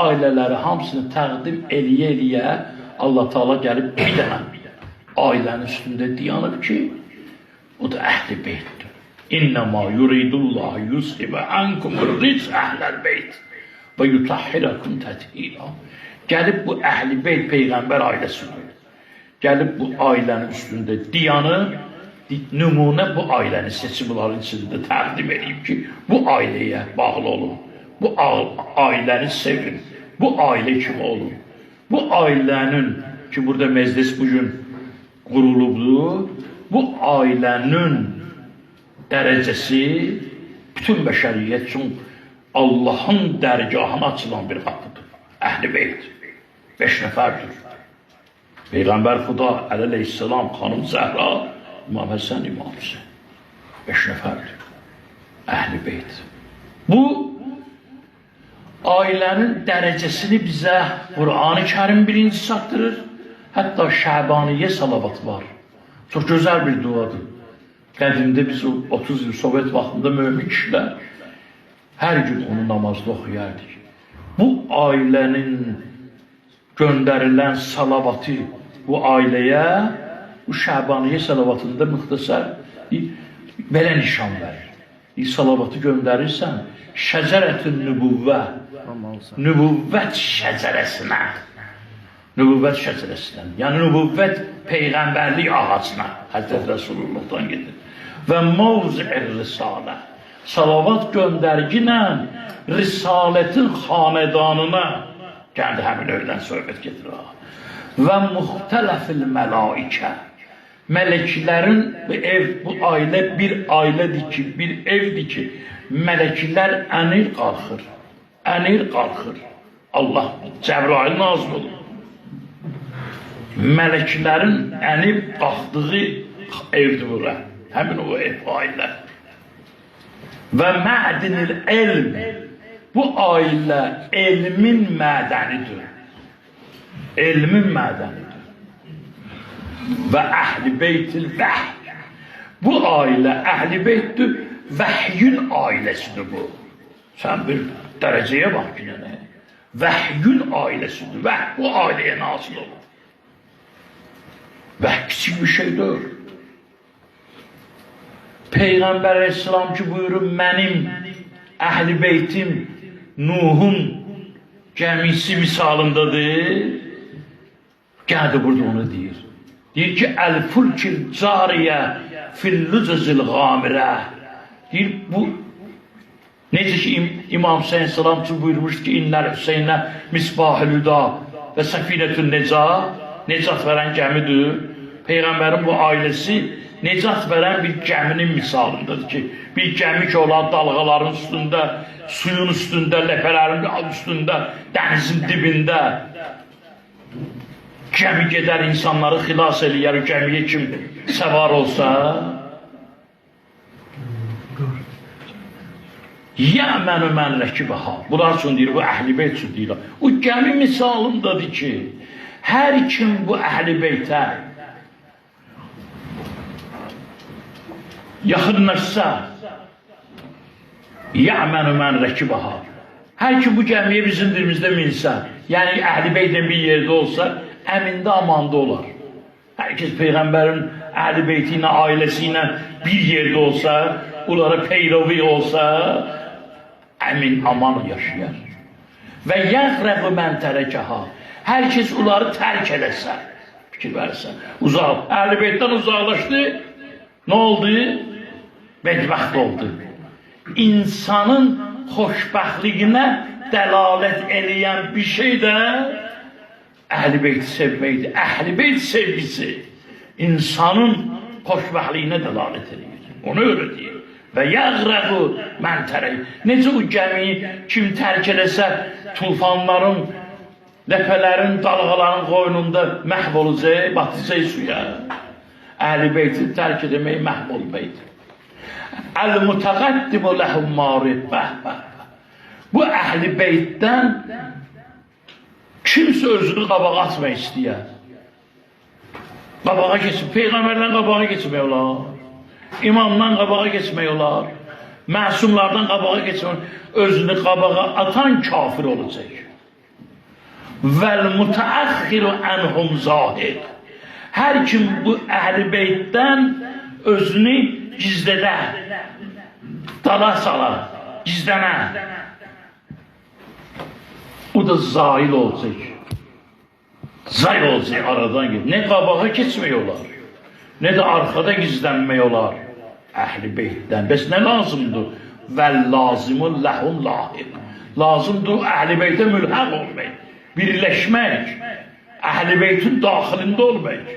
ailələri hamısını təqdim eləyə Allah Taala gəlib bir dənə ailənin üstündə dayanıb ki, o da Əhl-i Beytdir. İnnəmâ yuridullah yusibə ankumur ric əhləl beyt və yutahhirakum təthira. Gəlib bu Əhl-i Beyt Peyğəmbər ailəsidir. Gəlib bu ailənin üstündə dayanıb, nümunə bu ailəni seçimlərin içində təqdim edib ki, bu ailəyə bağlı olun. Bu ailəni sevin. Bu ailə kimi olun. Bu ailənin ki, burada meclis bugün qurulubdur, bu ailənin dərəcəsi bütün bəşəriyyət üçün Allahın dərgahına açılan bir qapıdır. Əhl-i Beyt 5 nəfərdir. Peyğəmbər Xuda əleyhissalam, xanım Zəhra, İmam Həsən, İmam Hüseyin 5 nəfərdir. Əhl-i Beyt. Bu ailənin dərəcəsini bizə Qur'an-ı Kərim birinci çatdırır. Hətta Şəbaniyyə salavatı var. Çox gözəl bir duadır. Qədimdə biz 30 il Sovet vaxtında mömin kişilər hər gün onu namazda oxuyardık. Bu ailənin göndərilən salavatı bu ailəyə, bu Şəbaniyyə salavatında müxtəsər belə nişan verir. Salavatı göndərirsən, şəcərətün nübüvvə, nübüvvət şəcərəsinə, nübüvvət şəcərəsinə, yəni nübüvvət peyğəmbərlik ağacına Həzrət Rəsulullah'dan gedir. Və mavzir risalə, salavat göndərginə risalətin xanedanına gəldi həmin öylən söhbət getirir. Və müxtələfil məlaikə, mələklərin bu ailə bir ailədir ki, bir evdir ki, mələklər ənir qalxır, ənir qalxır. Allah Cəbrail nazil olur. Mələklərin ənib qalxdığı evdir bura, həmin o ev ailə. Və mədinil elm, bu ailə elmin mədənidir. Elmin mədənidir. Və Əhl-i Beytil vəhy. Bu ailə Əhl-i Beytdir, vəhyün ailəsidir bu. Sən bir dərəcəyə bax ki, yəni. Vəhyün ailəsidir, vəhy bu ailəyə nazil olur. Vəhy kiçik bir şeydir. Peyğəmbər Aleyhisselam ki buyurur, mənim Əhl-i Beytim Nuhun gəmisi misalındadır. Gəldi burada onu deyir. Deyir ki, əl-fulkil cariyə fil-lüzəzil qamirə. Deyir, bu necə ki İmam Hüseyin salam üçün buyurmuşdur ki, İnnəl Hüseynə misbahül hüda və səfinətün necat verən gəmidir. Peyğəmbərin bu ailəsi necat verən bir gəminin misalındadır ki, bir gəmi ki olar dalğaların üstündə, suyun üstündə, ləpələrin üstündə, dənizin dibində. Gəmi gedər, insanları xilas eləyər, gəmiyə kim səvar olsa. Yəmənü mən rəkibəha. Bunlar üçün deyir, bu Əhl-i Beyt üçün deyir. O gəmi misalındadır ki, hər kim bu Əhl-i Beytə yaxınlaşsa, yəmənü mən rəkibəha. Hər kim bu gəmiyə bizim dilimizdə minsə, yəni Əhl-i Beytlə bir yerdə olsa, əmində amanda olar. Hər kəs Peyğəmbərin Əhl-i Beyti ilə, ailəsi ilə bir yerdə olsa, onlara peyrovi olsa, əmin aman yaşayar. Və yəğrəqü mən tərəkəha. Hər kəs onları tərk eləsə, fikir versə, uzaq, Əhl-i Beytdən uzaqlaşdı, nə oldu? Bədbəxt oldu. İnsanın xoşbəxtliyinə dəlalət eləyən bir şey də Əhl-i Beyti sevməkdir. Əhl-i Beyt sevgisi insanın xoşbəxtliyinə dəlalət edir. Onu öyle deyir. Və yəğrəqü mən tərək. Necə o gəmiyi kim tərk eləsə tufanların, ləpələrin, dalğaların qoynunda məhv olacaq, batacaq suya. Əhl-i Beyti tərk edəmək məhv olmaydı. Əl-mütəqəddimu ləhum marib. Bu Əhl-i Beytdən kimsə özünü qabağa atmaq istəyər. Qabağa geçsin, Peyğəmbərdən qabağa geçmək olar. İmamdan qabağa geçmək olar. Məsumlardan qabağa geçmək olar. Özünü qabağa atan kafir olacaq. Vəl müteahhiru anhum zahid. Hər kim bu əhl-i beytdən özünü gizlədə, dala salar, gizlənə. O da zail olacaq. Zail olacaq aradan gedir. Ne qabağa keçmək olar, ne de arkada gizlənmək olar. Əhl-i beytdən. Bəs nə lazımdır? Vəl lazimul ləhun lahiq. Lazımdır əhl-i beytə mülhəq olmaq, birləşmək, əhl-i beytin daxilində olmaq.